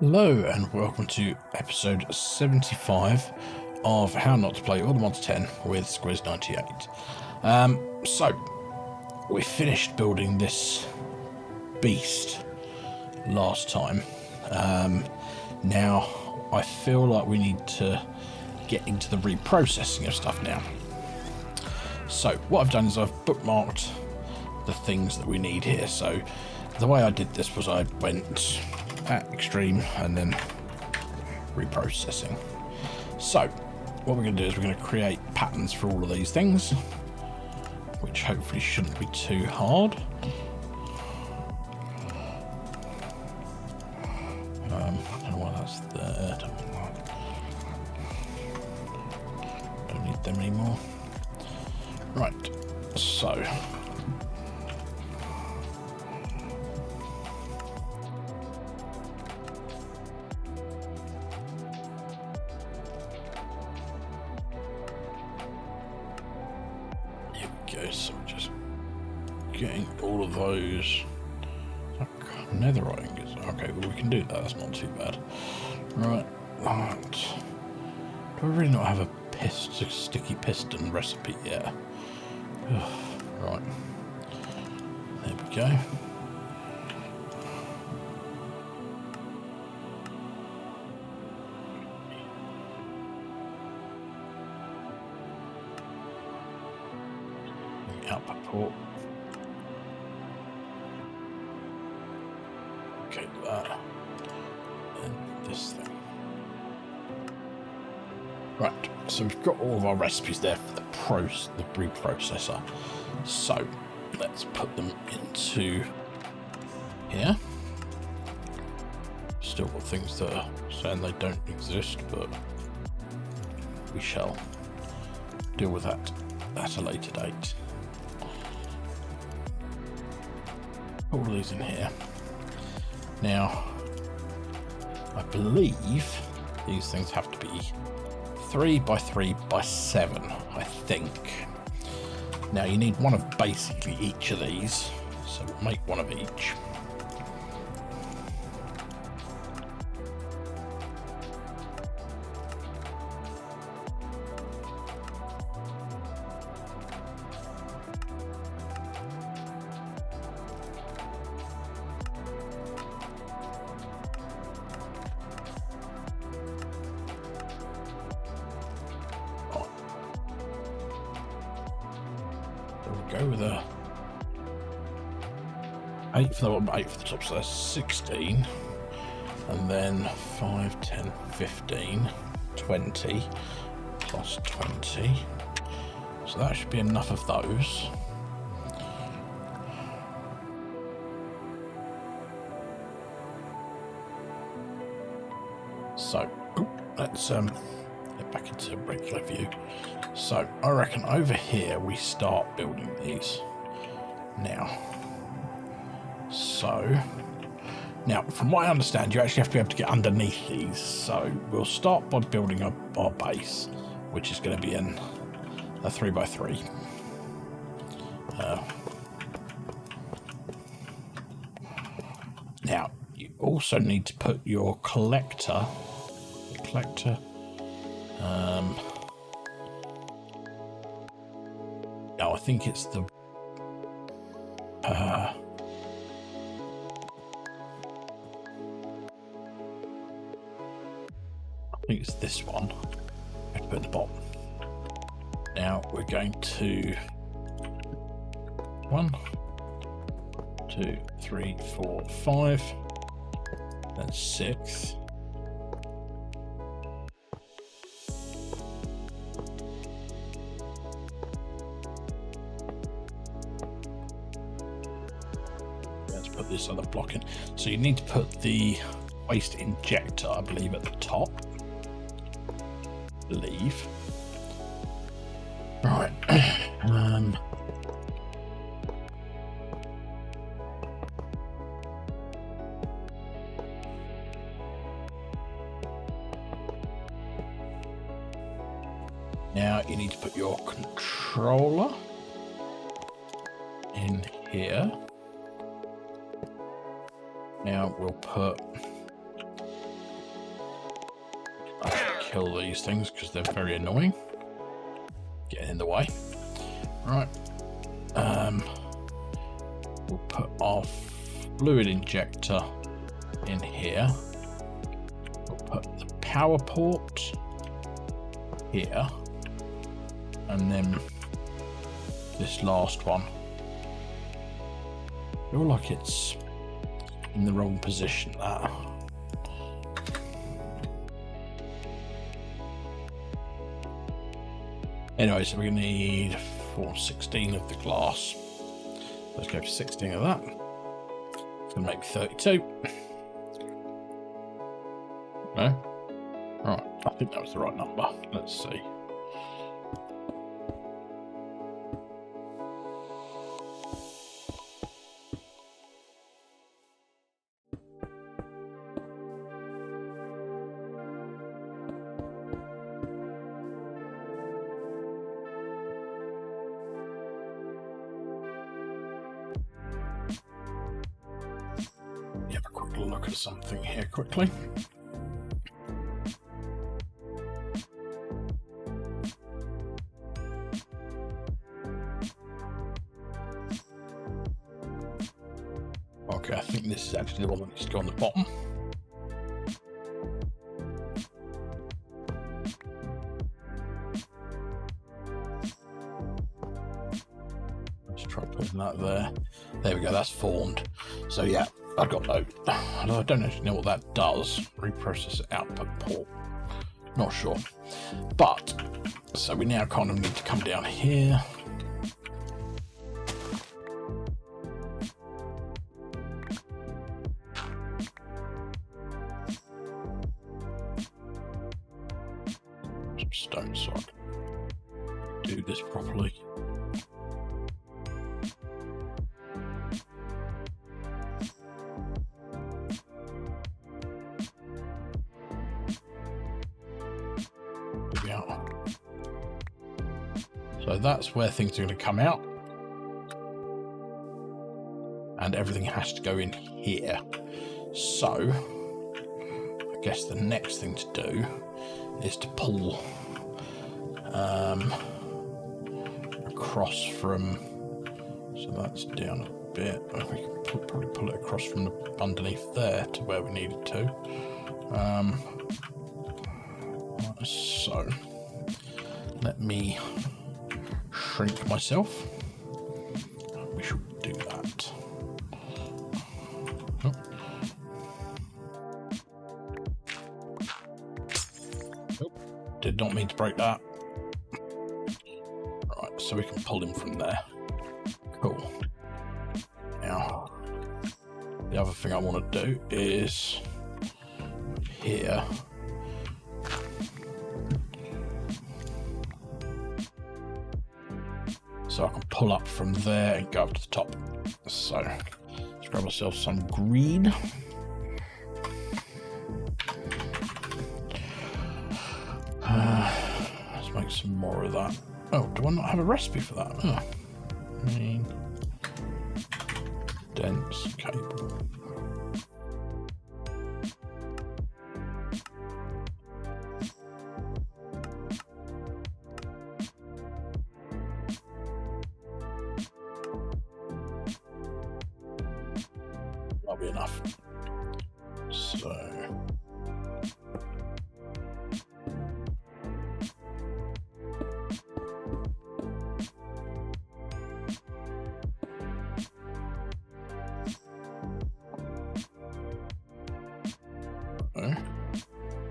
Hello and welcome to episode 75 of How Not to Play All the Mods 10 with Squiz98. So we finished building this beast last time. Now I feel like we need to get into the reprocessing of stuff now. So what I've done is I've bookmarked the things that we need here. So the way I did this was I went at extreme and then reprocessing. So what we're going to do is we're going to create patterns for all of these things, which hopefully shouldn't be too hard. I don't know why that's there. Don't need them anymore. Right, so so just getting all of those netherite ingots. Okay, well we can do that, that's not too bad. Right, do I really not have a sticky piston recipe yet? Right, there we go. Output port. Okay, that and this thing. Right, so we've got all of our recipes there for the reprocessor. So let's put them into here. Still got things that are saying they don't exist, but we shall deal with that at a later date. All of these in here. Now, I believe these things have to be 3 by 3 by 7, I think. Now you need one of basically each of these, so we'll make one of each. Go with a 8 for the bottom, 8 for the top, so that's 16, and then 5, 10, 15, 20, plus 20, so that should be enough of those. So, let's get back into regular view. So I reckon over here we start building these now. So now from what I understand, you actually have to be able to get underneath these. So we'll start by building our base, which is going to be in a 3 by 3. Now you also need to put your collector. I think it's the I think it's this one. I have to put at the bottom. Now we're going to 1, 2, 3, 4, 5, then 6. This other block in. So you need to put the waste injector, I believe, at the top. Right. Now you need to put your controller in here. Now we'll put kill these things because they're very annoying. Getting in the way. Right. We'll put our fluid injector in here. We'll put the power port here. And then this last one. I feel like it's in the wrong position there. Anyway, so we're going to need 16 of the glass. Let's go for 16 of that. It's going to make me 32. No? Right, I think that was the right number. Let's see. Have a quick look at something here quickly. Okay, I think this is actually the one that needs to go on the bottom. Let's try putting that there. There we go, that's formed. So yeah, I've got no, I don't actually know what that does. Reprocessor output port. Not sure. But, so we now kind of need to come down here. Some stone so I can do this properly. So that's where things are going to come out, and everything has to go in here. So I guess the next thing to do is to pull across from, so that's down a bit. We can probably pull it across from underneath there to where we need it to. So let me shrink myself. We should do that. Oh. Oh, did not mean to break that. Right, so we can pull him from there. Cool. Now, the other thing I want to do is here. So I can pull up from there and go up to the top. So let's grab ourselves some green. Let's make some more of that. Oh, do I not have a recipe for that? Oh. Green, dense cable. That'll be enough. So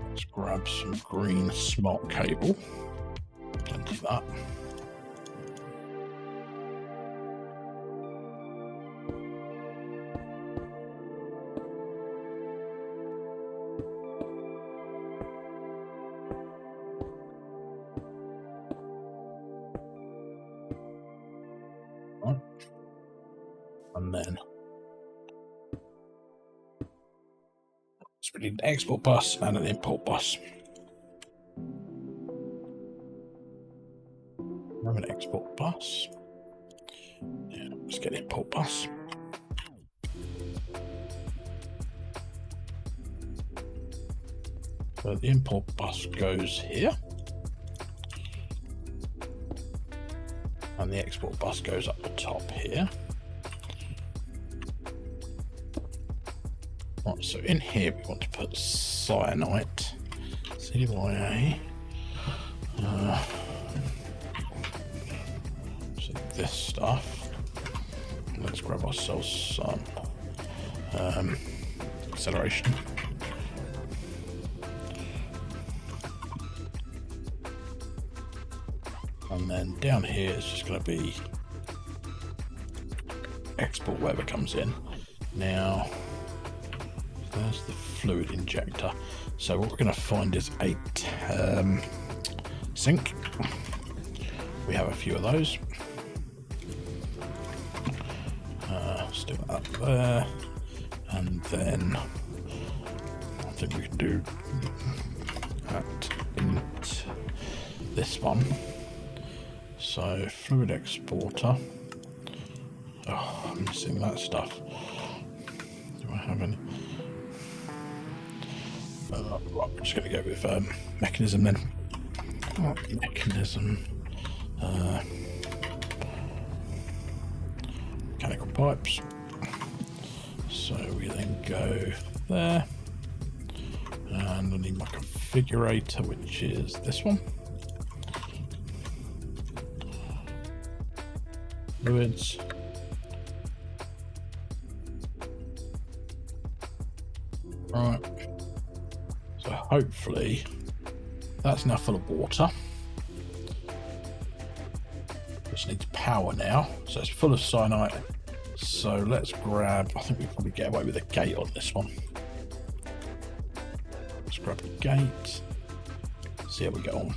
let's grab some green smart cable. Plenty of that. And then so we need an export bus and an import bus. I have an export bus. Yeah, let's get an import bus. So the import bus goes here. And the export bus goes up the top here. Right, so in here we want to put cyanite, CYA. So this stuff. Let's grab ourselves some acceleration. And then down here it's just going to be export whatever comes in. Now, there's the fluid injector. So what we're going to find is a sink. We have a few of those. Stick that up there. And then I think we can do that into this one. So fluid exporter. Oh, I'm missing that stuff. Do I have any? Right, we're just going to go with mechanism then. Mechanism. Mechanical pipes. So we then go there. And I need my configurator, which is this one. Fluids. Right. So hopefully that's now full of water. Just needs power now. So it's full of cyanide. So let's grab, I think we probably get away with a gate on this one. Let's grab the gate. See how we get on.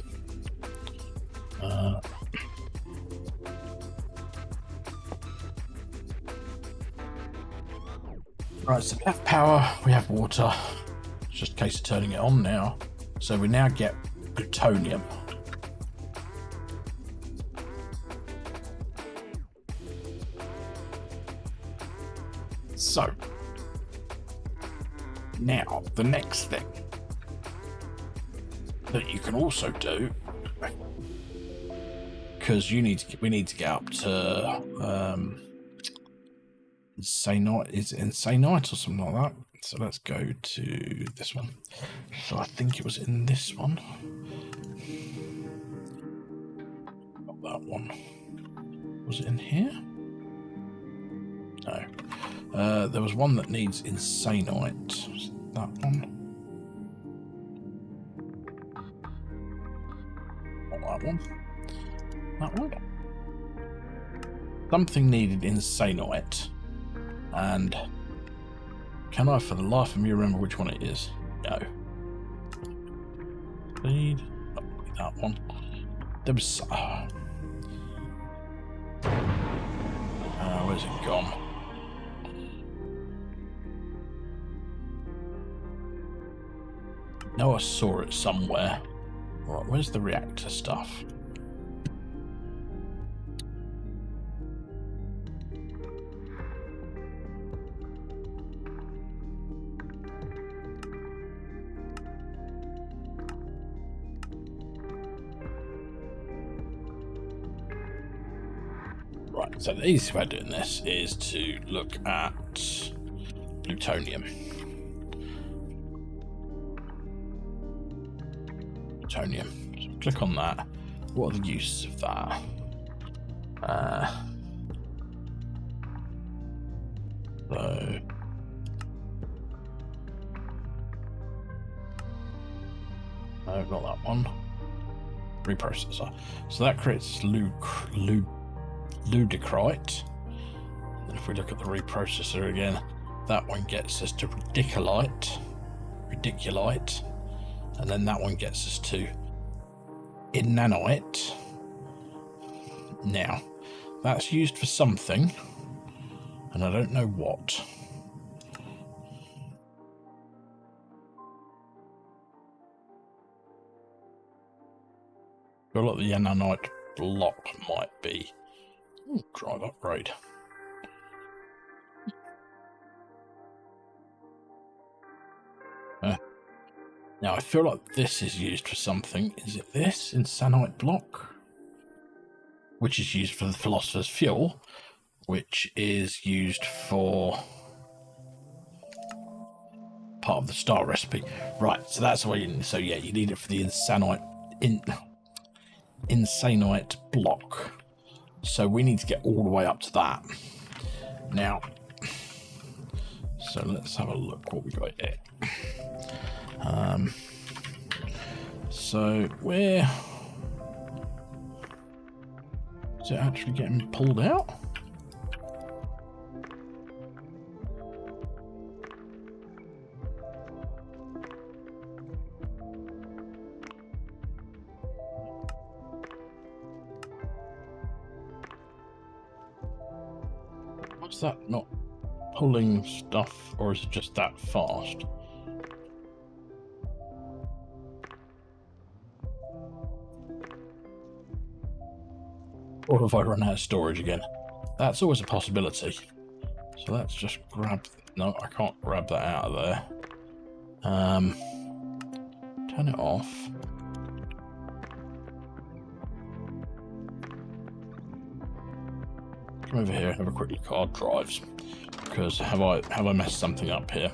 Right, so we have power, we have water. It's just a case of turning it on now. So we now get plutonium. So now the next thing that you can also do, because we need to get up to Insanite, is it Insanite or something like that? So let's go to this one. So I think it was in this one. Not that one. Was it in here? No. There was one that needs Insanite. Was it that one? Not that one. That one? Something needed Insanite. And can I for the life of me remember which one it is? No. Speed. That one. There was where's it gone? No, I saw it somewhere. Right, where's the reactor stuff? Right, so the easiest way of doing this is to look at plutonium. Plutonium. So click on that. What are the uses of that? So no, not that one. Reprocessor. So that creates ludicrite. And if we look at the reprocessor again, that one gets us to ridiculite, and then that one gets us to inanite. Now, that's used for something, and I don't know what. I feel like the inanite block might be. Ooh, drive upgrade. Now I feel like this is used for something. Is it this insanite block? Which is used for the philosopher's fuel, which is used for part of the star recipe. Right, so that's why you need. So yeah, you need it for the insanite block. So we need to get all the way up to that. Now, so let's have a look what we got here. So where is it actually getting pulled out? What's that not pulling stuff, or is it just that fast? Or have I run out of storage again? That's always a possibility. So let's just grab... No, I can't grab that out of there. Turn it off. Come over here, have a quick look at our drives. Because have I messed something up here?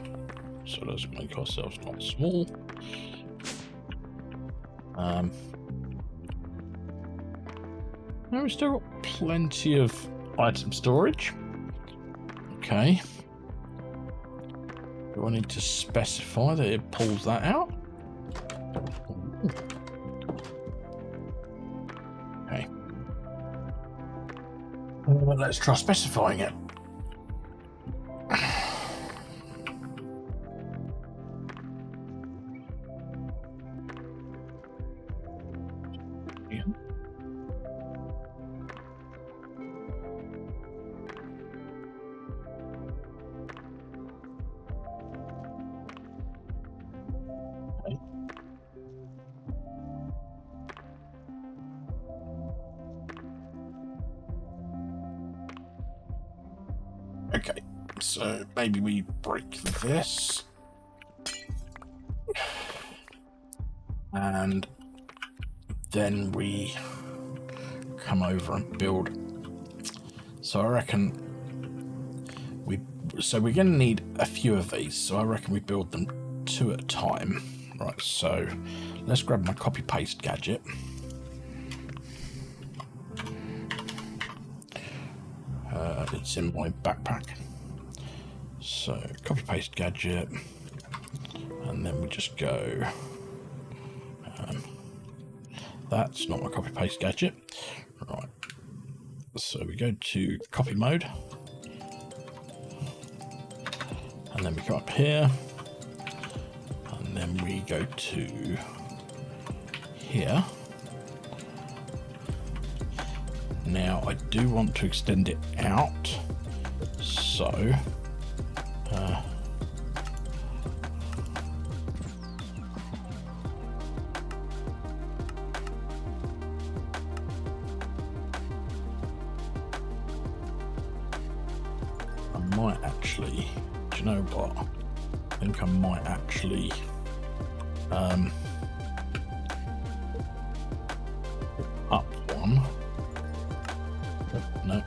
So let's make ourselves not small. Now we've still got plenty of item storage. Okay. Do I need to specify that it pulls that out? Okay. Well, let's try specifying it. Okay, so maybe we break this. And then we come over and build. So I reckon we're going to need a few of these. So I reckon we build them 2 at a time. Right, so let's grab my copy paste gadget. It's in my backpack. So copy paste gadget, and then we just go. That's not my copy paste gadget. Right. So we go to copy mode, and then we come up here, and then we go to here. Now I do want to extend it out, so I might actually, do you know what? I think I might actually up one. No.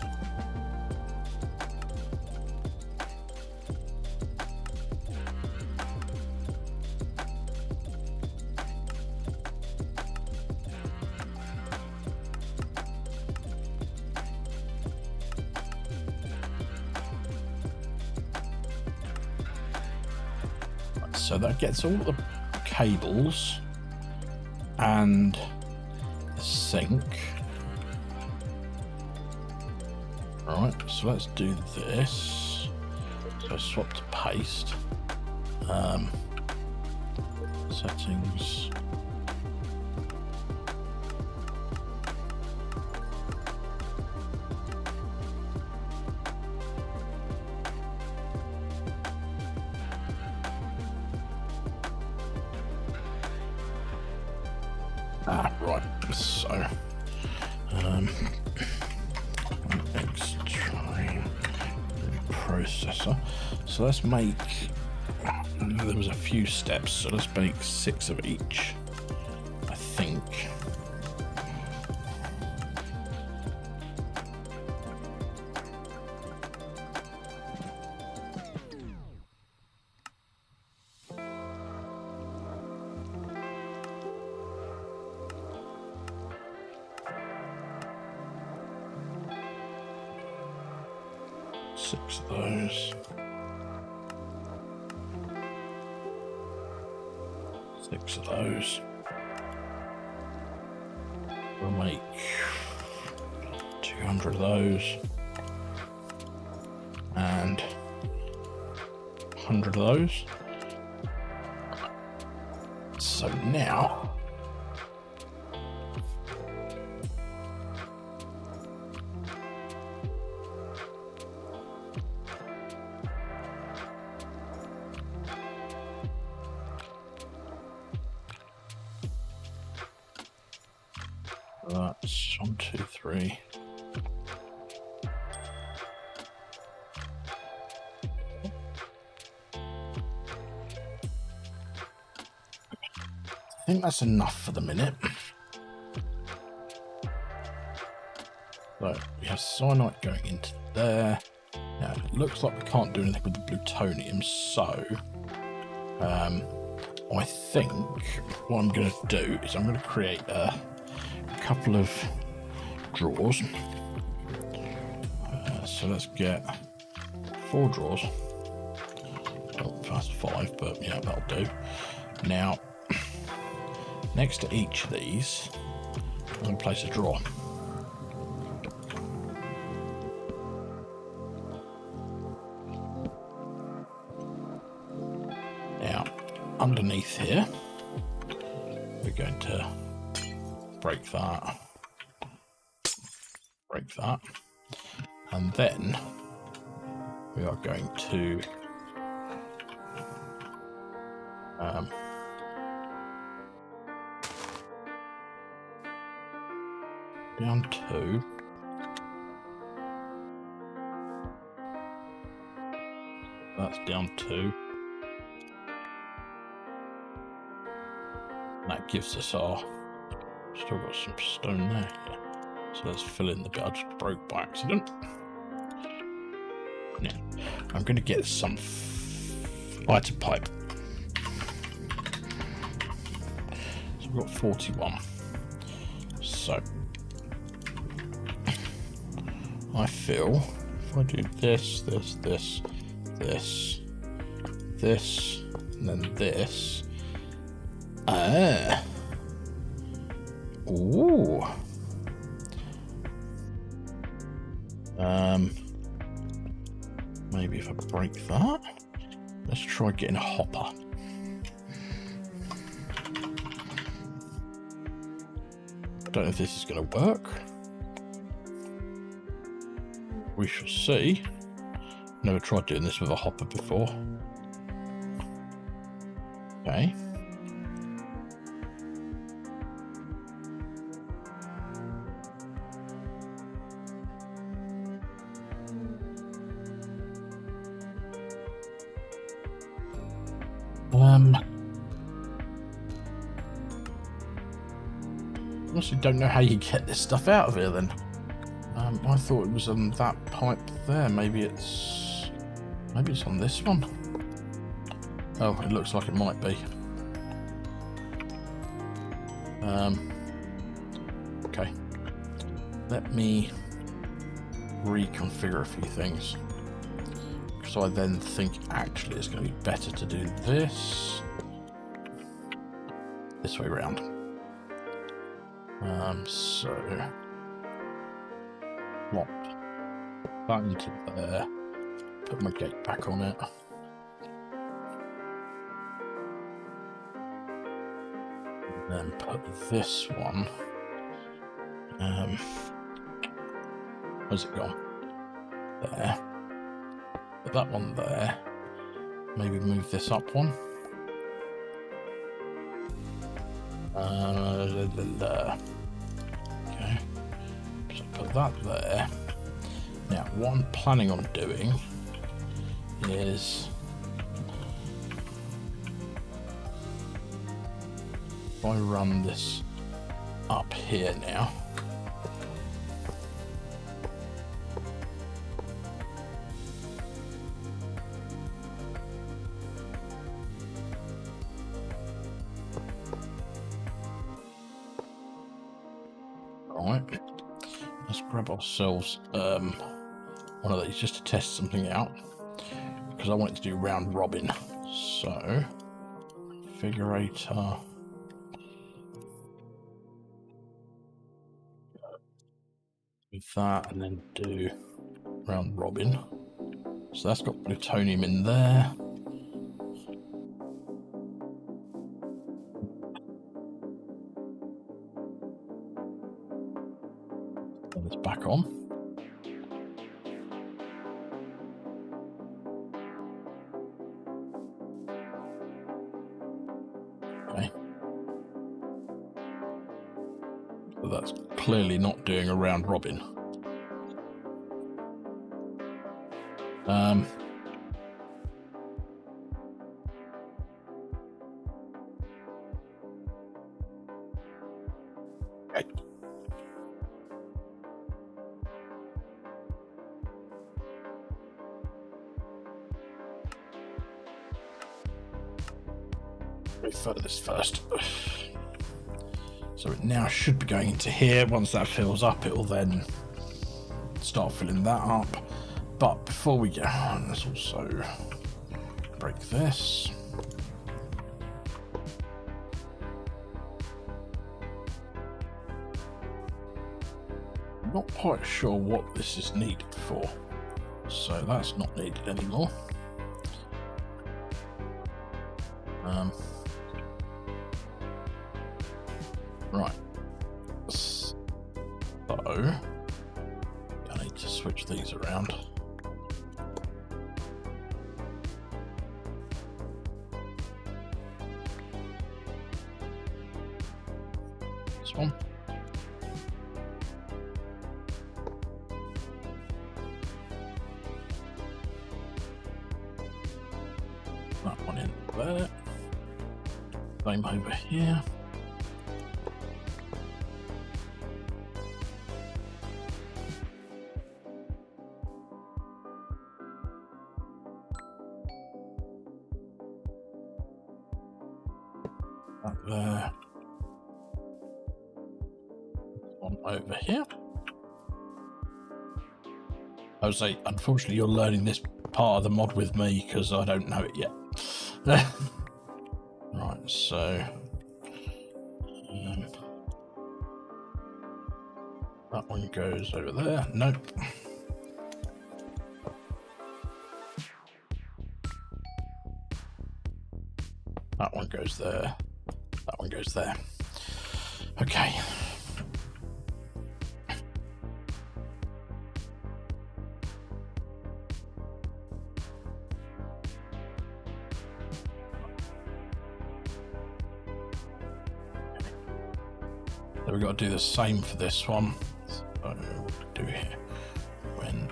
So that gets all the cables and the sink. Right, so let's do this. So swap to paste. Settings. Right, so extreme processor. So let's make there was a few steps, so let's make 6 of each, I think. Six of those. 6 of those. We'll make 200 of those and 100 of those. So now that's 1, 2, 3. I think that's enough for the minute. So we have cyanide going into there. Now it looks like we can't do anything with the plutonium, so I think what I'm going to do is I'm going to create a couple of drawers. So let's get 4 drawers. Oh, that's 5, but yeah, that'll do. Now, next to each of these, I'm going to place a drawer. Now, underneath here, we're going to break that, and then we are going to down 2, that's down 2, that gives us our, still got some stone there, yeah. So let's fill in the bit I just broke by accident. Now I'm going to get some fighter pipe. So we've got 41. So I feel if I do this, this, this, this, this, and then this. Ooh. Maybe if I break that, let's try getting a hopper. I don't know if this is going to work. We shall see. Never tried doing this with a hopper before. Okay. Honestly don't know how you get this stuff out of here then. I thought it was on that pipe there. Maybe it's on this one. Oh, it looks like it might be. Okay. Let me reconfigure a few things. So I then think actually it's going to be better to do this way around. So plop that into there, put my gate back on it. And then put this one. Where's it gone? There. Put that one there. Maybe move this up one. Okay. So put that there. Now, what I'm planning on doing is if I run this up here now. Right, let's grab ourselves one of these just to test something out, because I want it to do round robin. So, configurator, with that, and then do round robin. So that's got plutonium in there. Turn this back on. Okay. So that's clearly not doing a round robin. Okay. Refer this first. So it now should be going into here. Once that fills up, it will then start filling that up. But before we get on, let's also break this. I'm not quite sure what this is needed for, so that's not needed anymore. Right, so I need to switch these around. This one. That one in there. Same over here. That there. One over here. I would say, unfortunately, you're learning this part of the mod with me because I don't know it yet. Right, so that one goes over there. Nope. That one goes there. That one goes there. Okay. So we've got to do the same for this one. So what do we do here? Went.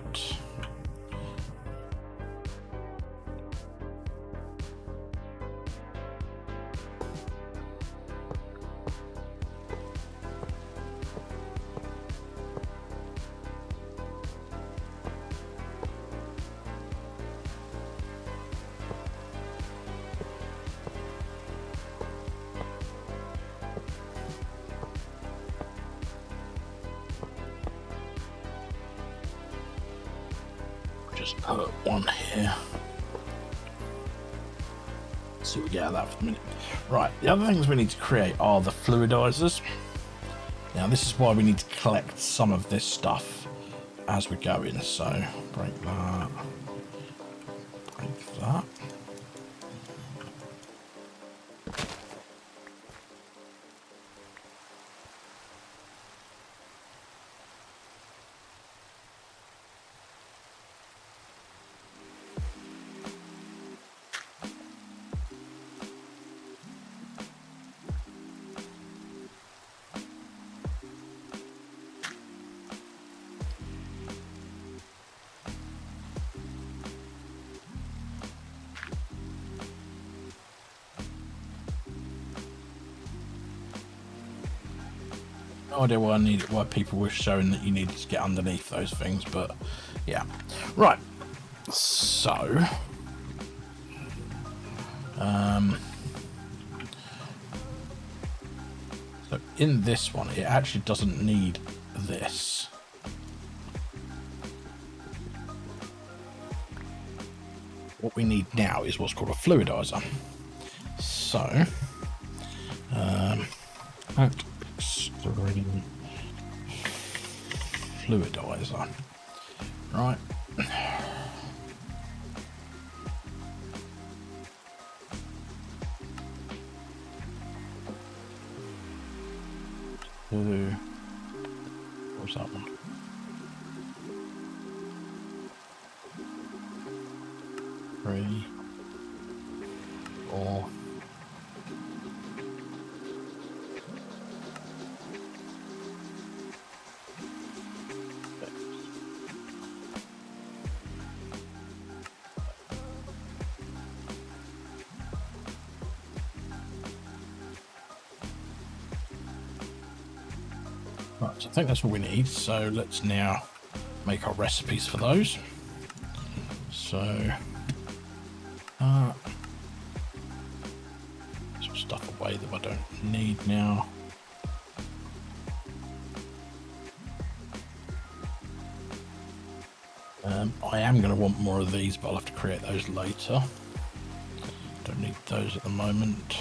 Just put one here. See what we get out of that for the minute. Right, the other things we need to create are the fluidizers. Now this is why we need to collect some of this stuff as we go in. So break that. Break that. No idea why I need it, why people were showing that you needed to get underneath those things, but yeah. Right. So so in this one, it actually doesn't need this. What we need now is what's called a fluidizer. So, extreme fluidizer, right? What's that one? Three, four. Right, so I think that's all we need. So let's now make our recipes for those. So, some stuff away that I don't need now. I am going to want more of these, but I'll have to create those later. Don't need those at the moment.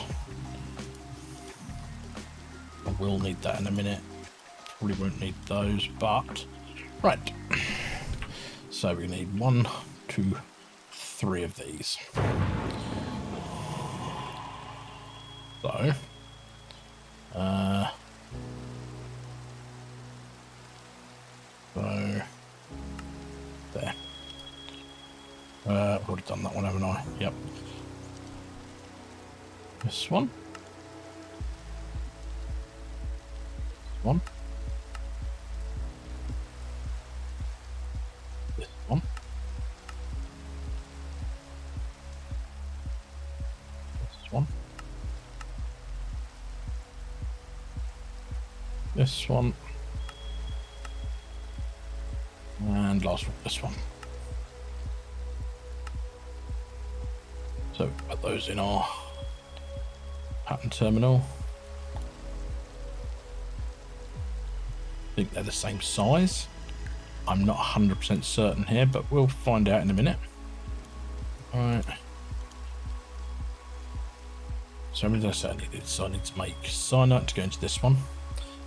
I will need that in a minute. Probably won't need those, but right. So we need 1, 2, 3 of these. So, there. I've already done that one, haven't I? Yep. This one. One. This one. This one. This one. And last one, this one. So put those in our pattern terminal. I think they're the same size. I'm not 100% certain here, but we'll find out in a minute. All right. So how many did I say I needed? So I need to make cyanide to go into this one.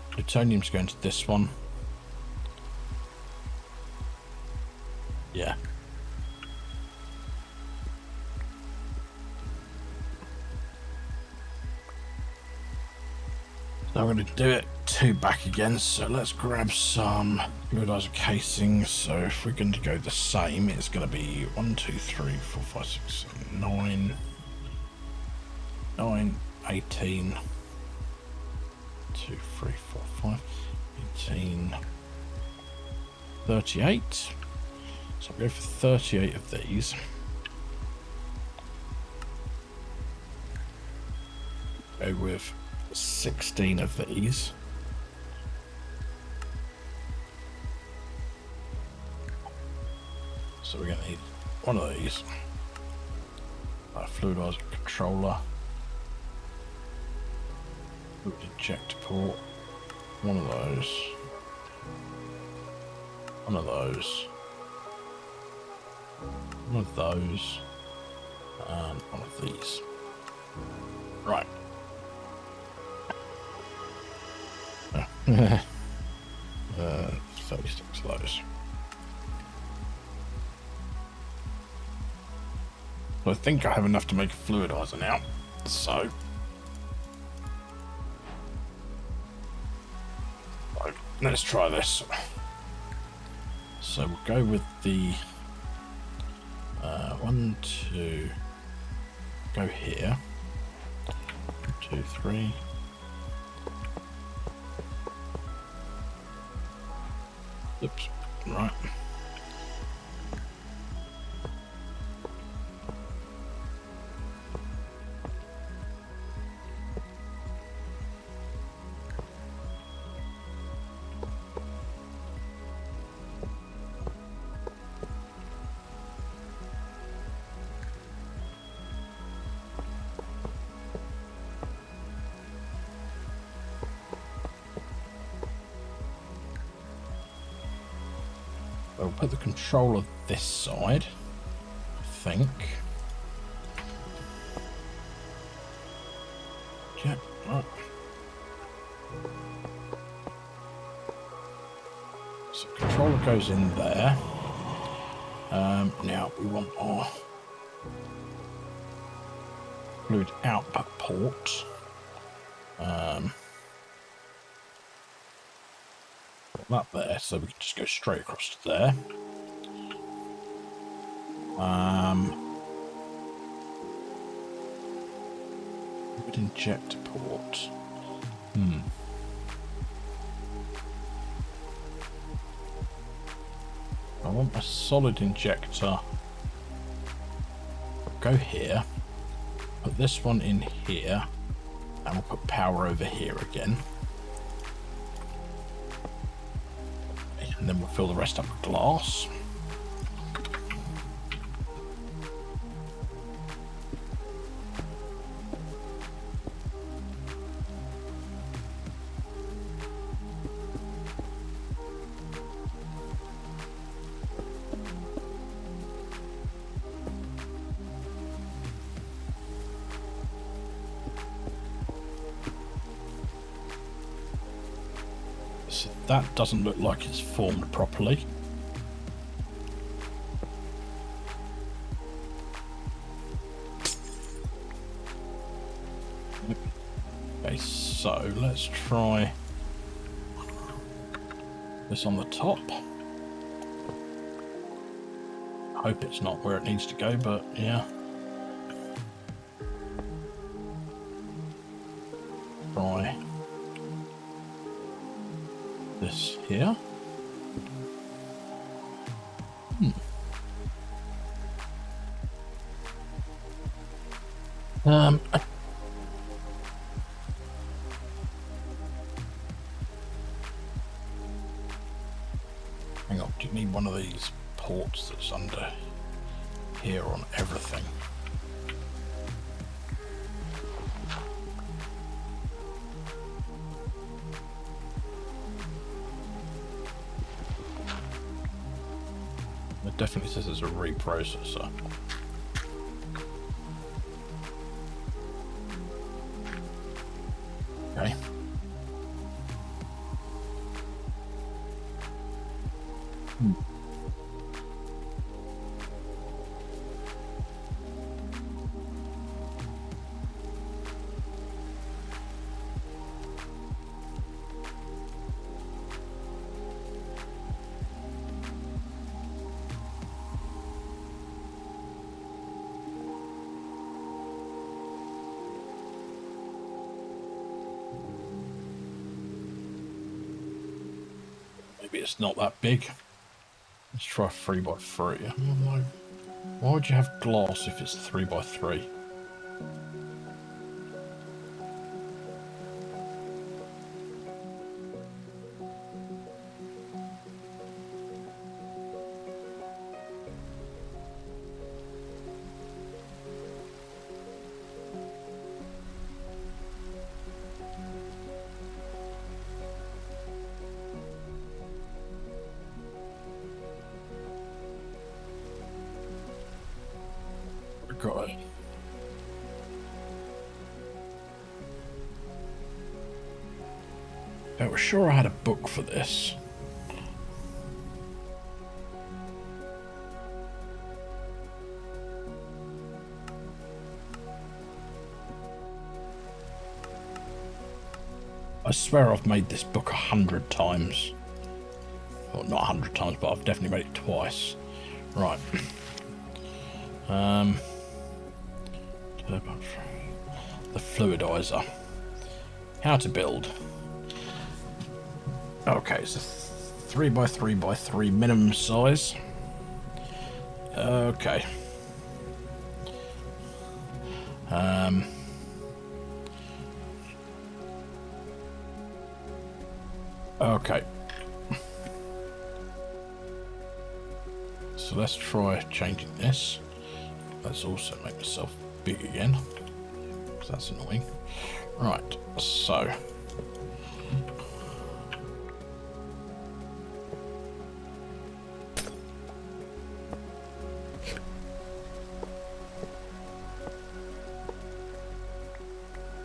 Plutonium to go into this one. Yeah. So I'm going to do it 2 back again. So let's grab some fluidizer casings. So if we're going to go the same, it's going to be 1, 2, 3, 4, 5, 6, 7, 9, 18, 2, 3, 4, 5, 18, 38. So I'll go for 38 of these. Go with 16 of these. So we're going to need one of these. A fluidizer controller. Fluid ejector port. One of those. One of those. One of those. And one of these. Right. 36 of those. So I think I have enough to make a fluidizer now. So let's try this. So we'll go with the 1, 2, go here. 1, 2, 3. Oops, right. We'll put the controller this side, I think. Yeah, right. So controller goes in there. Now we want our fluid output port. Put that there, so we can just go straight across to there. Fluid injector port. I want a solid injector. Go here. Put this one in here. And we'll put power over here again. And then we'll fill the rest up with glass. So that doesn't look like it's formed properly. Okay, so let's try this on the top. I hope it's not where it needs to go, but yeah. Try this here. Hang on, do you need one of these ports that's under here on everything? It definitely says it's a reprocessor. Okay. Maybe it's not that big. Let's try 3x3. Why would you have glass if it's 3x3? Got it. I was sure I had a book for this. I swear I've made this book 100 times. Well, not 100 times, but I've definitely made it twice. Right. The fluidizer. How to build. Okay, it's a 3x3x3 minimum size. Okay. Okay. So let's try changing this. Let's also make myself big again, because that's annoying. Right, so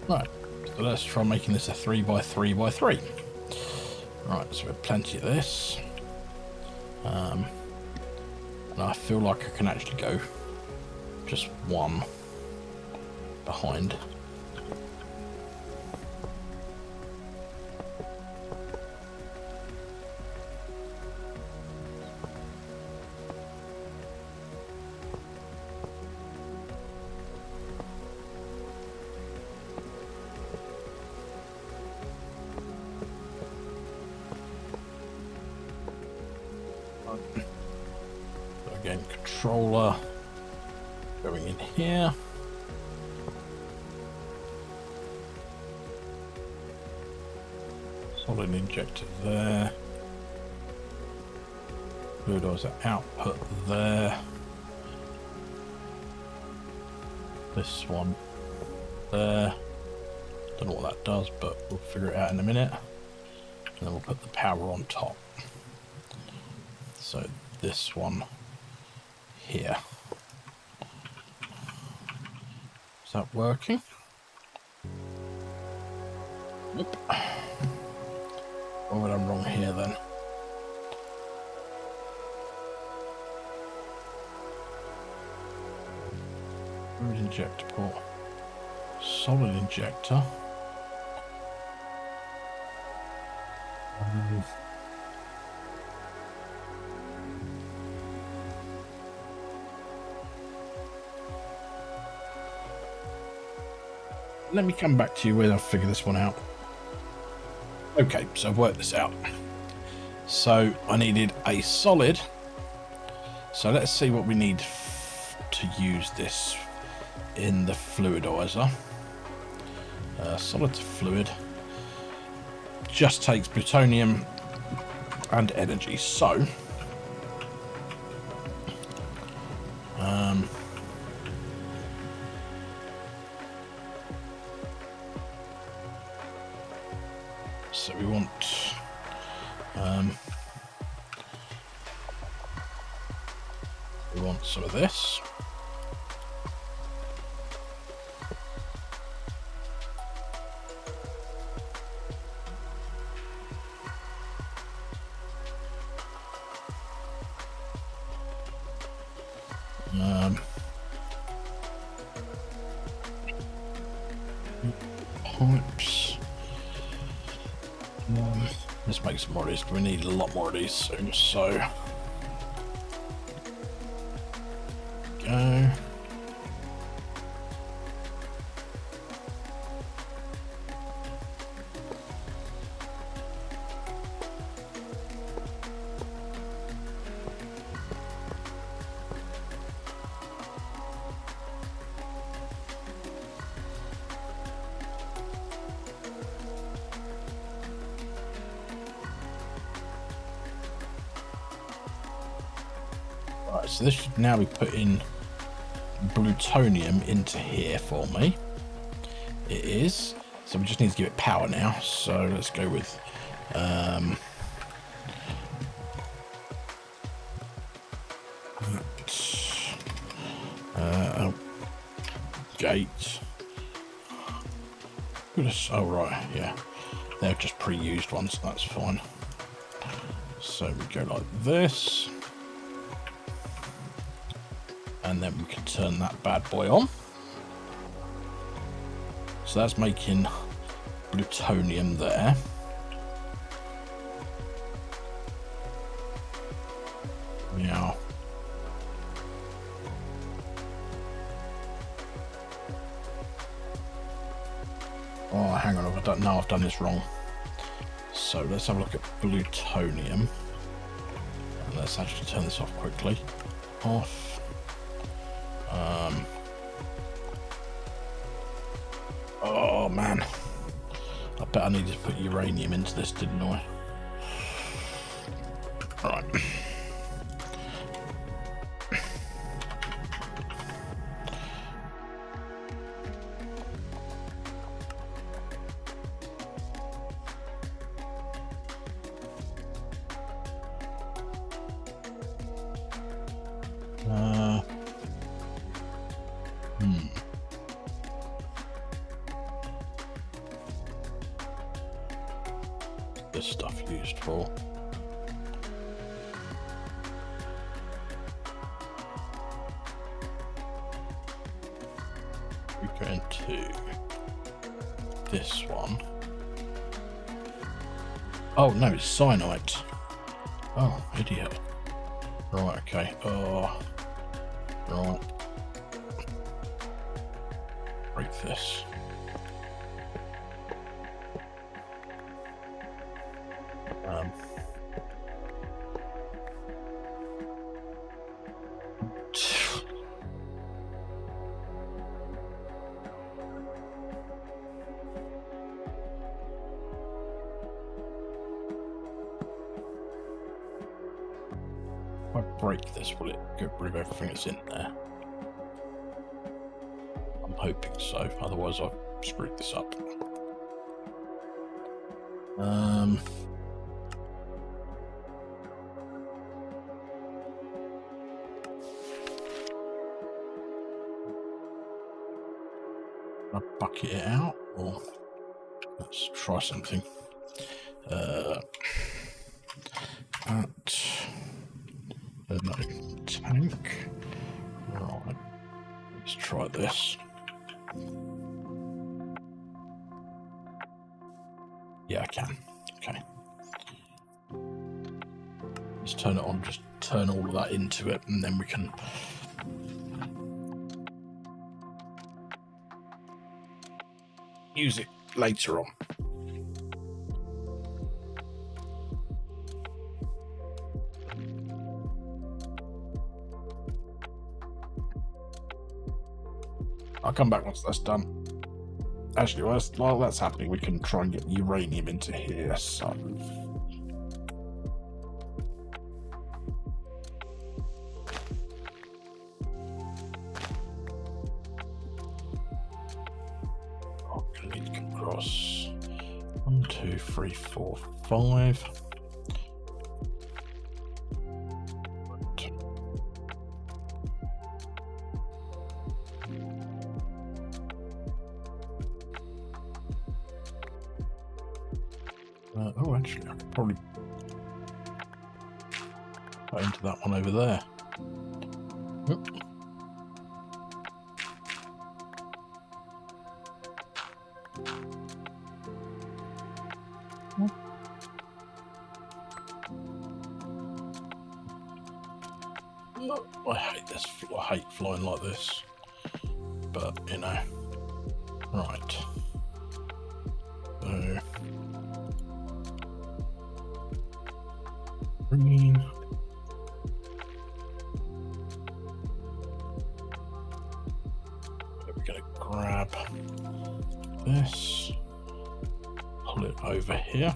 Right, so let's try making this a 3x3x3. Right, so we have plenty of this. And I feel like I can actually go just one behind. So again, controller going in here. Solid injector there. Fluidizer output there. This one there. Don't know what that does, but we'll figure it out in a minute. And then we'll put the power on top. So this one here. Is that working? Nope. What went I wrong here then? Fluid injector port. Solid injector. Let me come back to you when I figure this one out. Okay, so I've worked this out. So I needed a solid. So let's see what we need to use this in the fluidizer. Solid to fluid. Just takes plutonium and energy. So so we want some of this. Pipes. Let's make some more of these. We need a lot more of these soon. So go. Right, so this should now be putting plutonium into here for me. It is. So we just need to give it power now. So let's go with gate. Oh right, yeah. They're just pre-used ones, that's fine. So we go like this. And then we can turn that bad boy on. So that's making plutonium there. Now, oh, hang on, I don't know, I've done this wrong. So let's have a look at plutonium. And let's actually turn this off quickly. Off. Oh man, I bet I needed to put uranium into this, didn't I? Right. used for? We go into this one. Oh no, it's cyanide. Oh, idiot. Right, okay. Oh, right. Break this. If I break this, will it get rid of everything that's in there? I'm hoping so, otherwise I've screwed this up. I'll bucket it out, or let's try something. No tank. Right, let's try this. Yeah, I can. Okay. Let's turn it on, just turn all of that into it, and then we can use it later on. I'll come back once that's done. Actually, while that's happening, we can try and get uranium into here, so... I'm going to need to come across 1, 2, 3, 4, 5. Oh, actually, I could probably put into that one over there. Oop. I hate this. I hate flying like this, but you know, right. So green. We're going to grab this, pull it over here.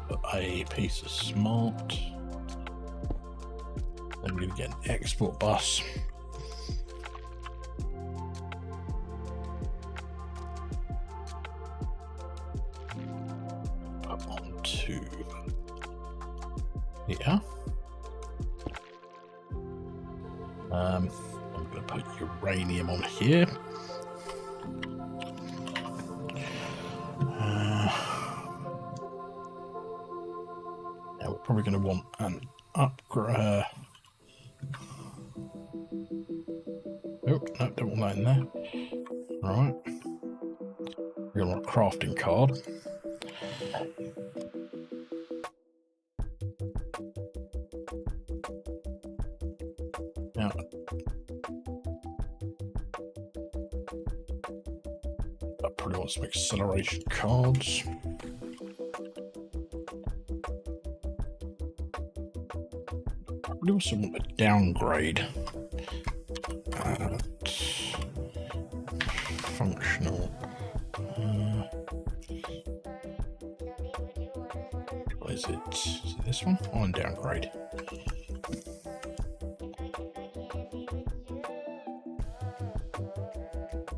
Put a piece of smart. Then we're going to get an export bus. Yeah. I'm going to put uranium on here. Now we're probably going to want an upgrade. Oh, no, don't want that in there. Right. We're going to want a crafting card. Now, I probably want some acceleration cards. We also want a downgrade. Functional. What is it? Is it this one? On downgrade.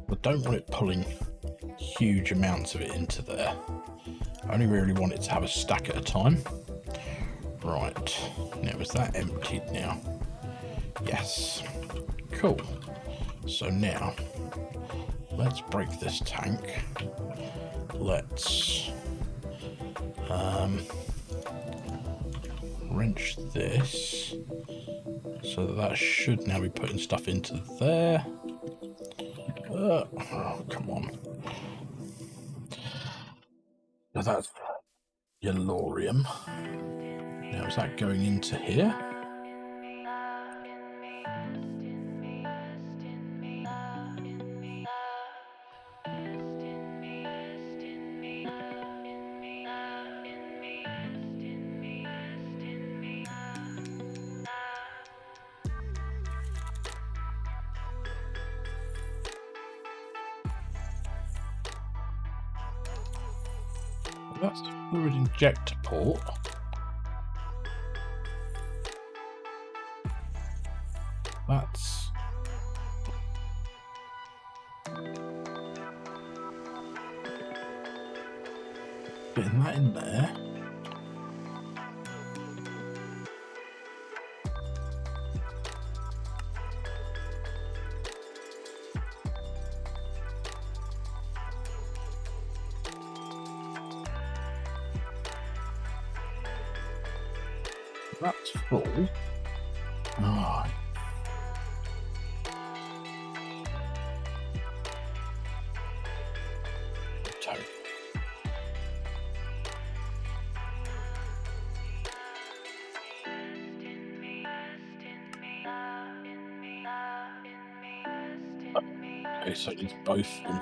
I don't want it pulling huge amounts of it into there. I only really want it to have a stack at a time. Right, now is that emptied now? Yes. Cool. So now let's break this tank. Let's wrench this, so that should now be putting stuff into there. Oh, come on. So that's yellorium. Now is that going into here? That's the fluid injector port. That's getting that in there. That's full. Oh. Okay, so it's both of them.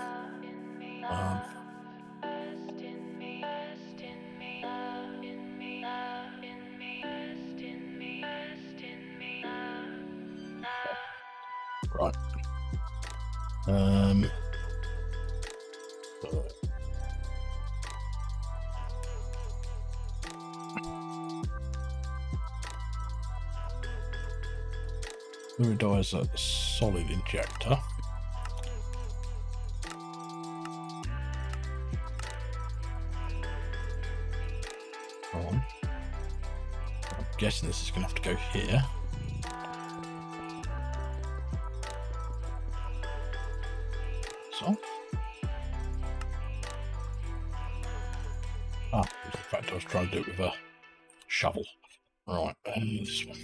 Right. Fluidizer solid injector. I'm guessing this is going to have to go here. So. Ah, in fact, I was trying to do it with a shovel. Right, this one.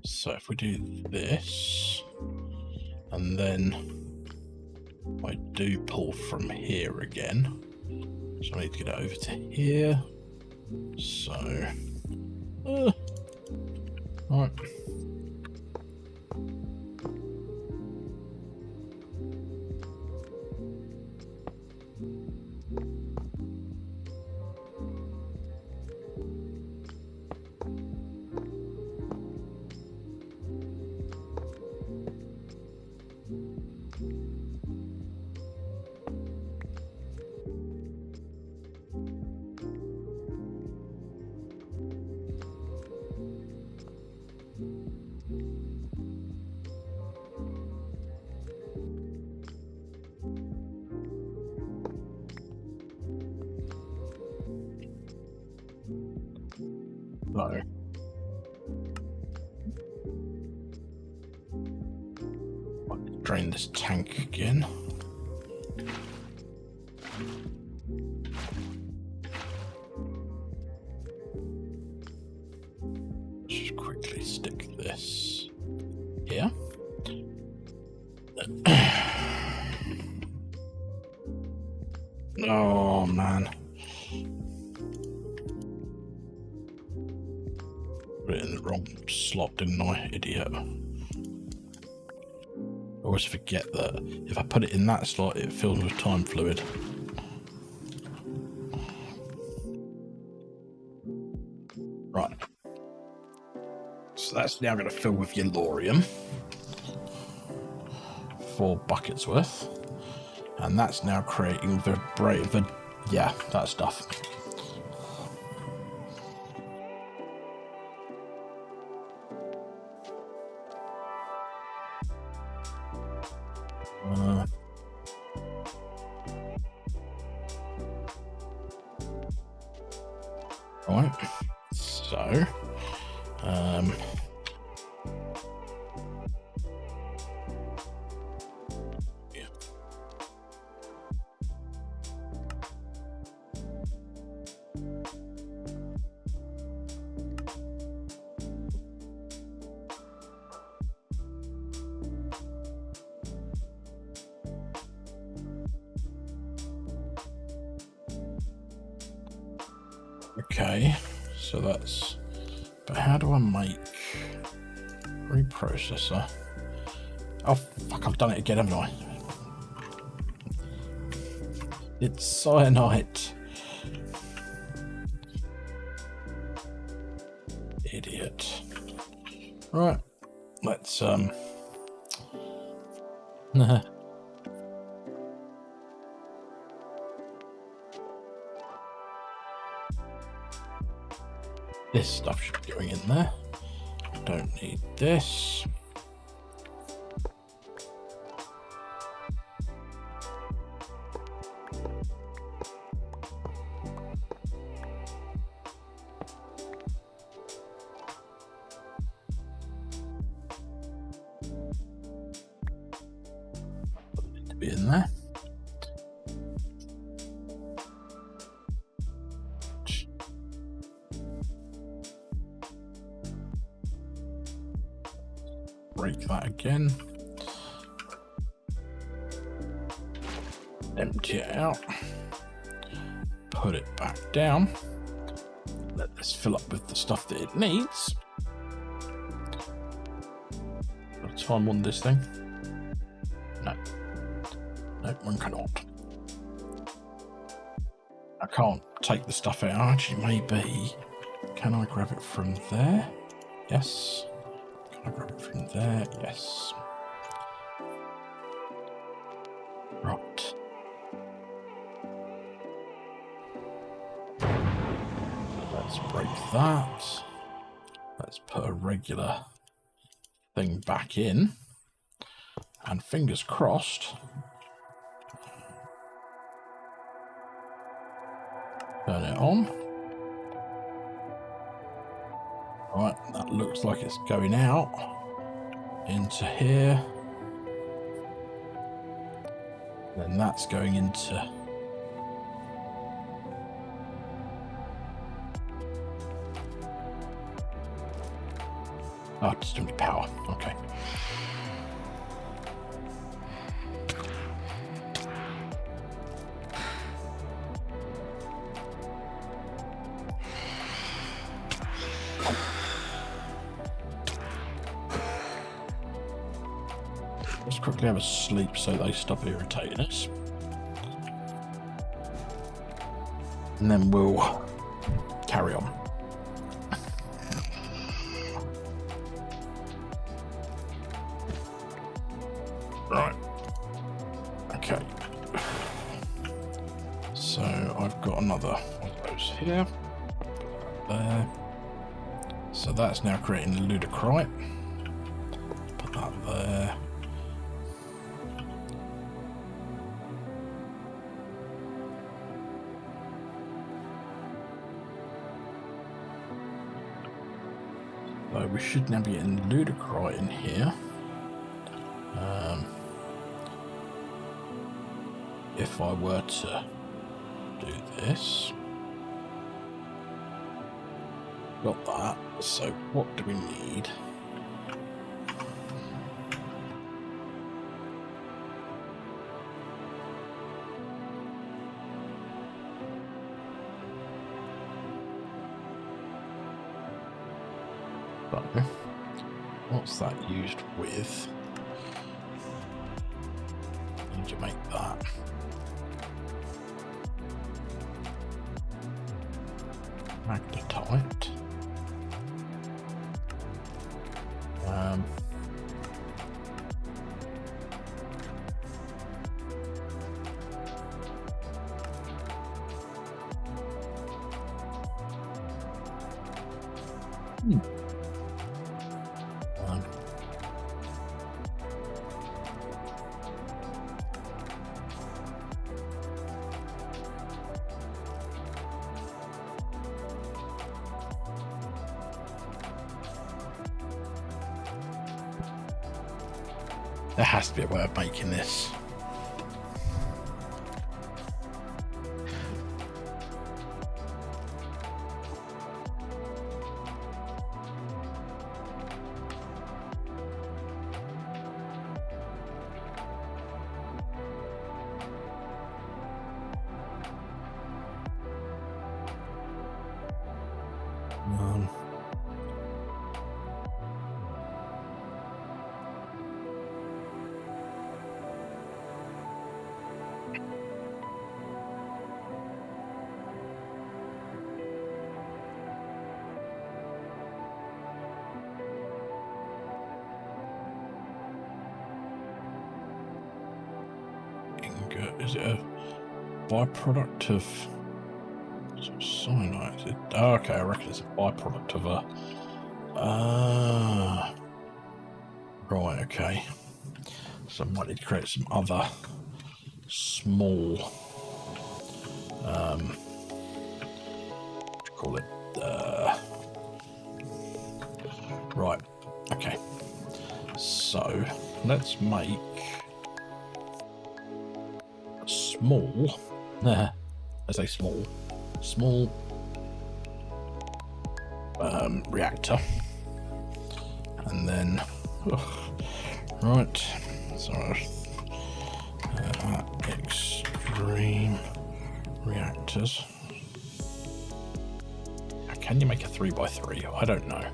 So if we do this, and then I do pull from here again, so I need to get it over to here. So, right. No. I'll drain this tank again. Just quickly stick this here. Oh man. Put it in the wrong slot, didn't I, idiot? I always forget that if I put it in that slot, it fills with time fluid. Right. So that's now going to fill with yellorium. 4 buckets worth. And that's now creating yeah, that stuff. Right, so yeah. Okay, so that's... But how do I make reprocessor? Oh, fuck, I've done it again, haven't I? It's cyanide. Idiot. Right, let's, this stuff should be going in there. Don't need this. To be in there. Break that again. Empty it out. Put it back down. Let this fill up with the stuff that it needs. Got time on this thing? No. No, one cannot. I can't take the stuff out. Actually, maybe. Can I grab it from there? Yes. Can I grab it from there? Yes. Right. Let's break that. Let's put a regular thing back in. And fingers crossed. Turn it on. Right, that looks like it's going out into here. Then that's going into... Oh, it's doing power. Okay. Let's quickly have a sleep so they stop irritating us. And then we'll carry on. Right. Okay. So I've got another one of those here. There. So that's now creating ludicrite. Put that there. So we should now be getting ludicrite in here. If I were to do this, got that. So what do we need? So, what's that used with? Need to make that. Magnetite. There has to be a way of making this. Is it a byproduct of cyanide? Oh, okay, I reckon it's a byproduct of a... right, okay. So I might need to create some other small... what do you call it? Right, okay. So, let's make... small, I say small reactor, and then right, so extreme reactors. Can you make a 3x3? I don't know.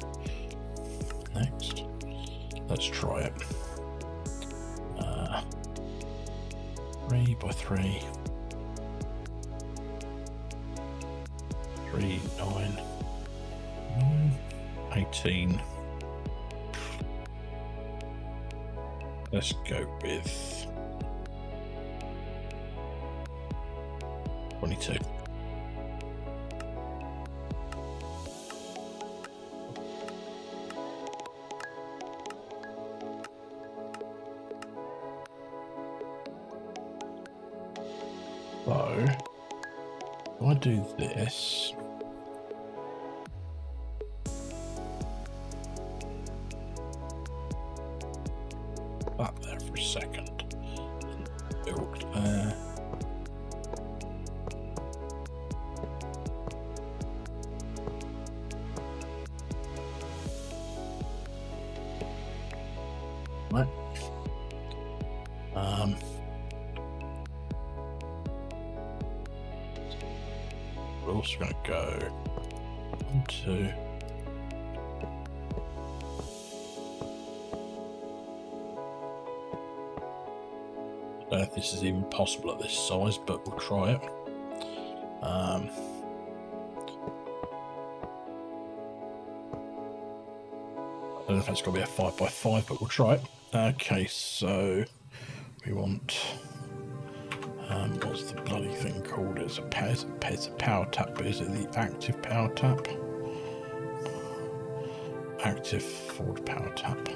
Next, let's try it. 3x3, 3, 9, 18. Let's go with 22. So, if I do this, that there for a second, build there. Right. We're also going to go 1, 2. I don't know if this is even possible at this size, but we'll try it. I don't know if it's going to be a 5x5, but we'll try it. Okay, so we want... what's the bloody thing called? It's a power tap, but is it the active power tap? Active forward power tap.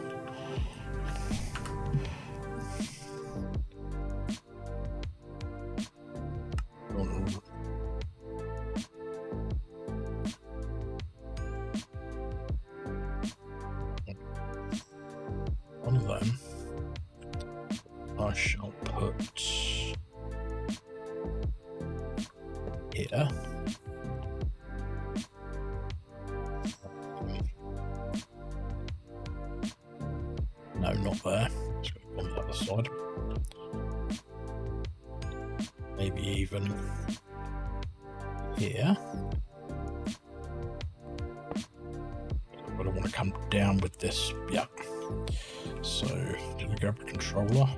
One of them I shall put here. No, not there. Let's go on the other side. Maybe even here. But I want to come down with this. Yeah. So, did we grab a controller?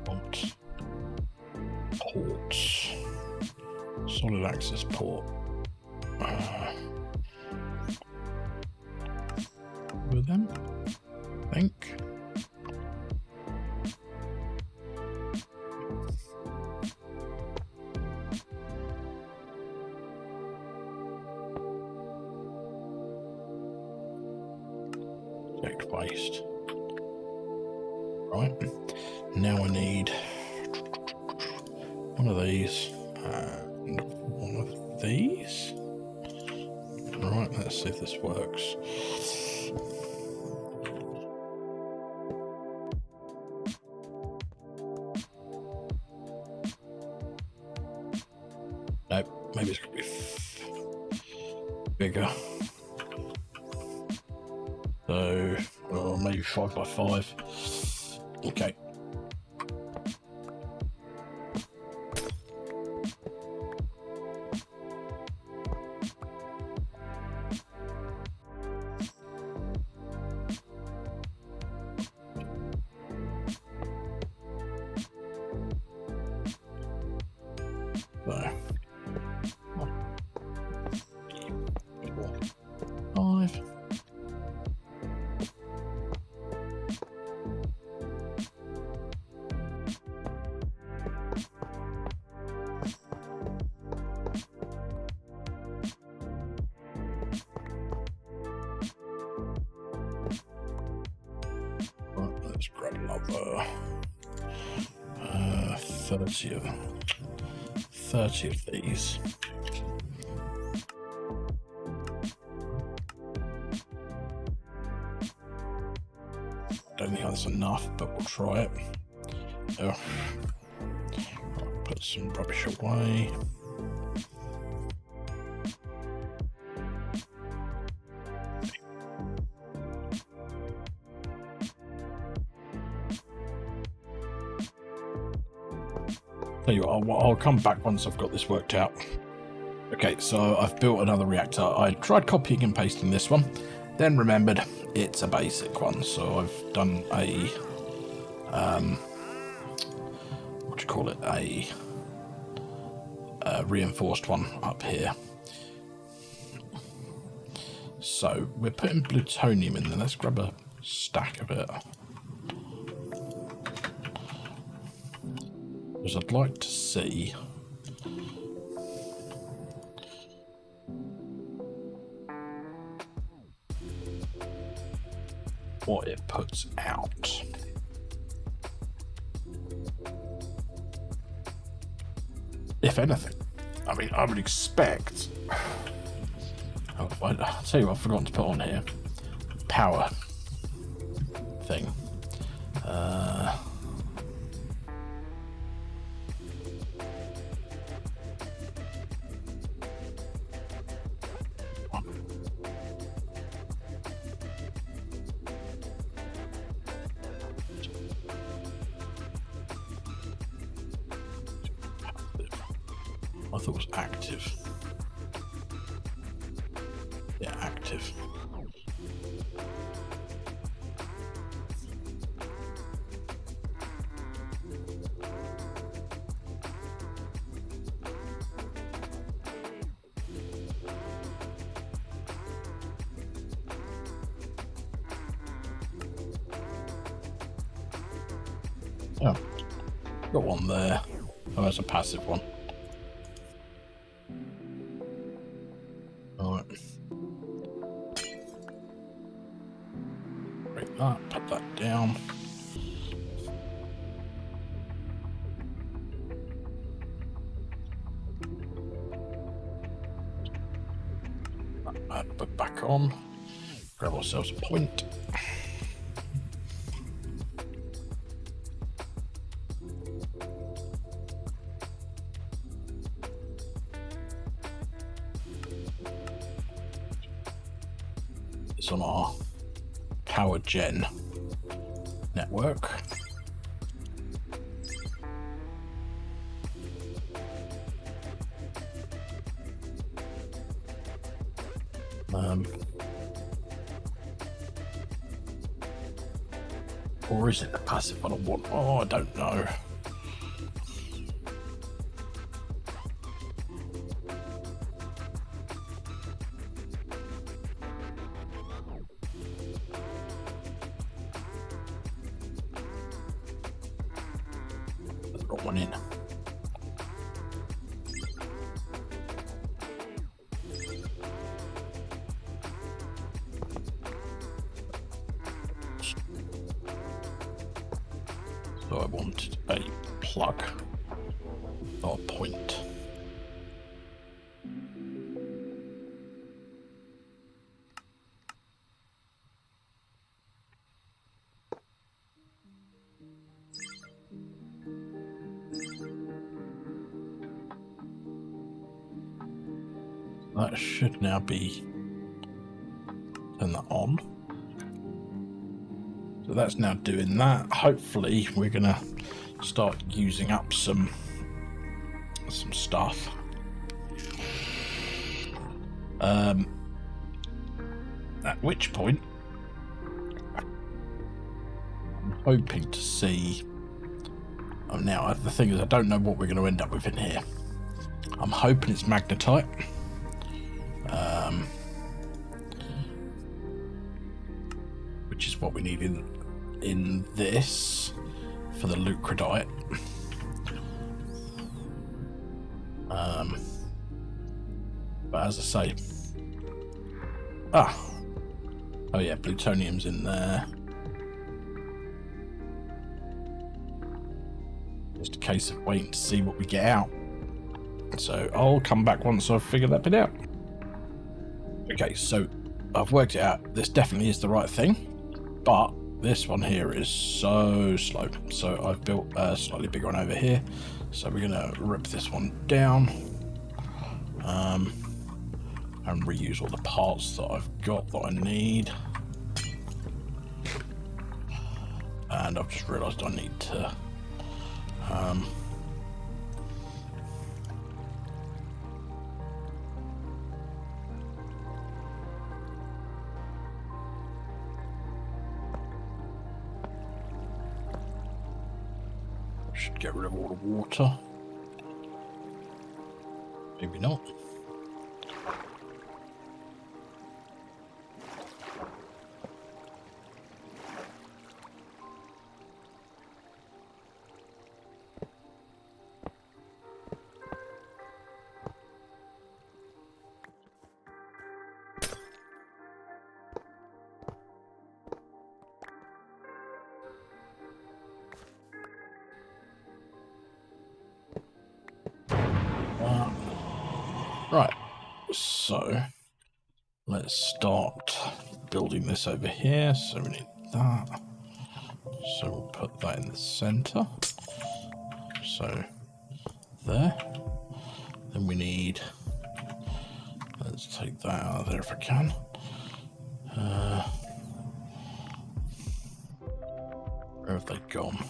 Want ports. Solid access port. With them, I think. Eject waste. Right. Now I need one of these and one of these. Right, let's see if this works. Nope, maybe it's going to be bigger. So, or maybe 5x5. Okay. copper. 30 of these. Don't think that's enough, but we'll try it. Oh. Put some rubbish away. Tell you what, I'll come back once I've got this worked out. Okay, so I've built another reactor. I tried copying and pasting this one, then remembered it's a basic one. So I've done a, what do you call it? A reinforced one up here. So we're putting plutonium in there. Let's grab a stack of it. Because I'd like to see what it puts out. If anything. I mean, I would expect... Oh, I'll tell you what I've forgotten to put on here. Power thing. I thought it was active. Yeah, active. Oh, got one there. Oh, that's a passive one. Alright. Break that, put that down. Put back on. Grab ourselves a point. It's on our power gen network. Or is it the passive one I want? Oh, I don't know. Got one in. So I wanted a plug, not a point. That should now be, turn that on. So that's now doing that. Hopefully we're gonna start using up some stuff. At which point I'm hoping to see. Oh, now the thing is, I don't know what we're going to end up with in here. I'm hoping it's magnetite. Which is what we need in this for the lucradite. But as I say, oh yeah, plutonium's in there. just a case of waiting to see what we get out. So I'll come back once I've figured that bit out. Okay, so I've worked it out. This definitely is the right thing, but this one here is so slow. So I've built a slightly bigger one over here. So we're gonna rip this one down and reuse all the parts that I've got that I need. And I've just realised I need to should get rid of all the water. Maybe not. Right, so let's start building this over here. So we need that. So we'll put that in the center. So there. Then we need, let's take that out of there if I can. Where have they gone?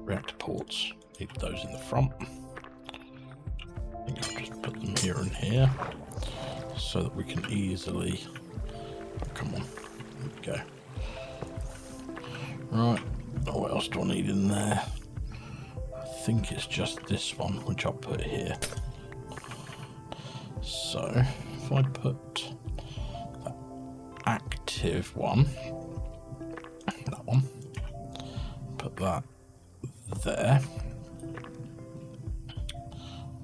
Reactor ports, need those in the front. I think I'll just put them here and here so that we can easily, oh, come on, there we go. Right, oh, what else do I need in there? I think it's just this one, which I'll put here. So if I put the active one, that one, put that there,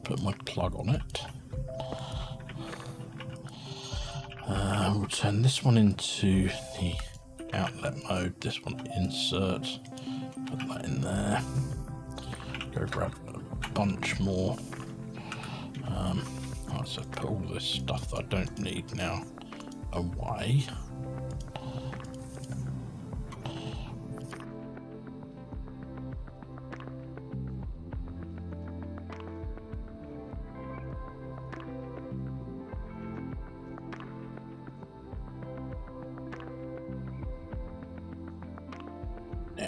put my plug on it. We'll turn this one into the outlet mode, this one insert, put that in there, go grab a bunch more. So put all this stuff that I don't need now away.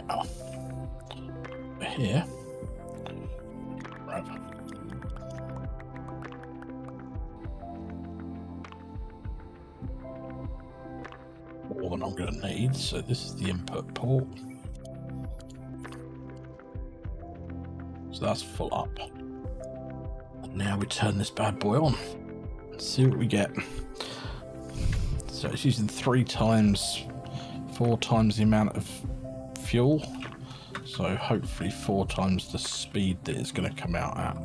Now, here, grab more than I'm going to need. So this is the input port. So that's full up. And now we turn this bad boy on. Let's see what we get. So it's using 4 times the amount of fuel, so hopefully 4 times the speed that it's going to come out at.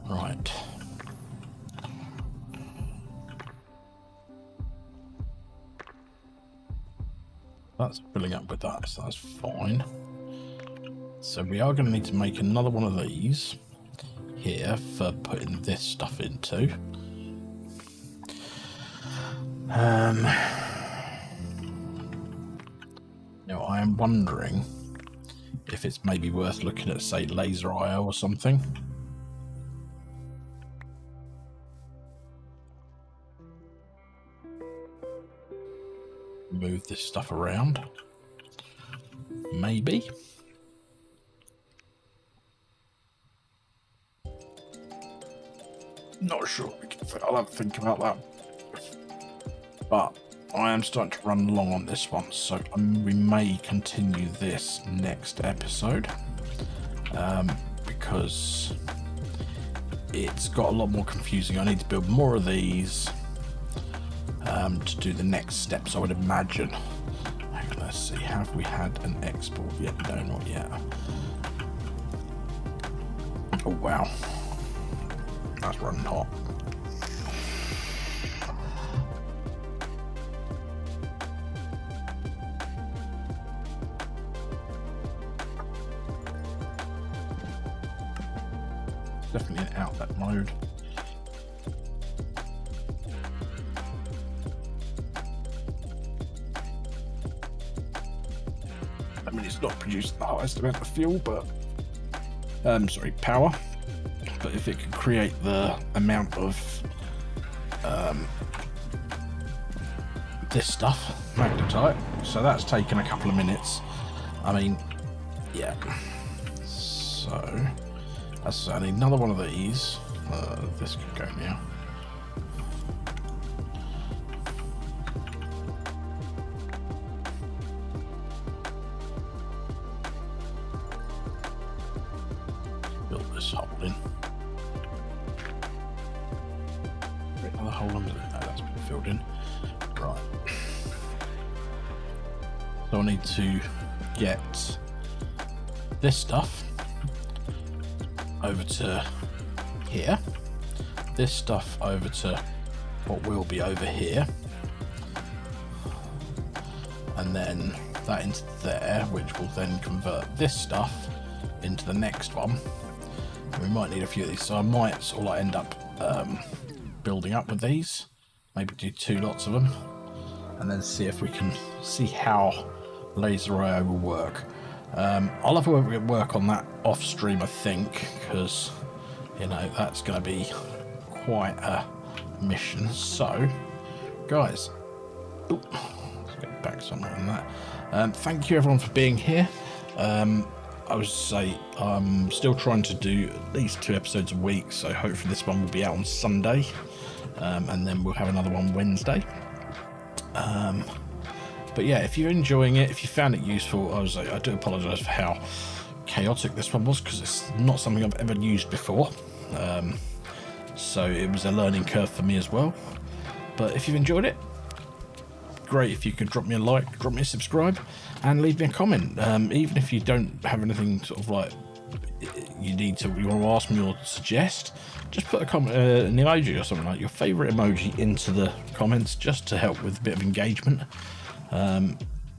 Right. That's filling up with that, so that's fine. So we are going to need to make another one of these here for putting this stuff into. Now I am wondering if it's maybe worth looking at, say, laser IO or something. Move this stuff around. Maybe. Not sure. I'll have to think about that. But I am starting to run long on this one, so we may continue this next episode because it's got a lot more confusing. I need to build more of these to do the next steps, I would imagine. Let's see, have we had an export yet? No, not yet. Oh wow, that's running hot. definitely in outlet mode. I mean, it's not producing the highest amount of fuel, but power. But if it could create the amount of this stuff, magnetite, so that's taken a couple of minutes. I mean, yeah. So I need another one of these. This could go now. Build this hole in. Another hole under it. No, that's been filled in. Right. So I need to get this stuff over to here, this stuff over to what will be over here, and then that into there, which will then convert this stuff into the next one. And we might need a few of these, so I might sort of like end up building up with these, maybe do 2 lots of them, and then see if we can see how laser IO will work. I'll have to work on that off stream, I think, because you know that's going to be quite a mission. So, guys, let's get back somewhere on that. Thank you everyone for being here. I would say I'm still trying to do at least 2 episodes a week, so hopefully this one will be out on Sunday, and then we'll have another one Wednesday. But yeah, if you're enjoying it, if you found it useful, I do apologise for how chaotic this one was, because it's not something I've ever used before. So it was a learning curve for me as well. But if you've enjoyed it, great if you could drop me a like, drop me a subscribe, and leave me a comment. Even if you don't have anything sort of like you want to ask me or suggest, just put a comment, an emoji or something, like your favourite emoji, into the comments, just to help with a bit of engagement.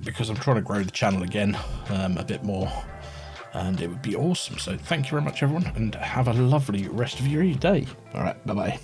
Because I'm trying to grow the channel again a bit more, and it would be awesome. So thank you very much everyone, and have a lovely rest of your day. All right, bye bye.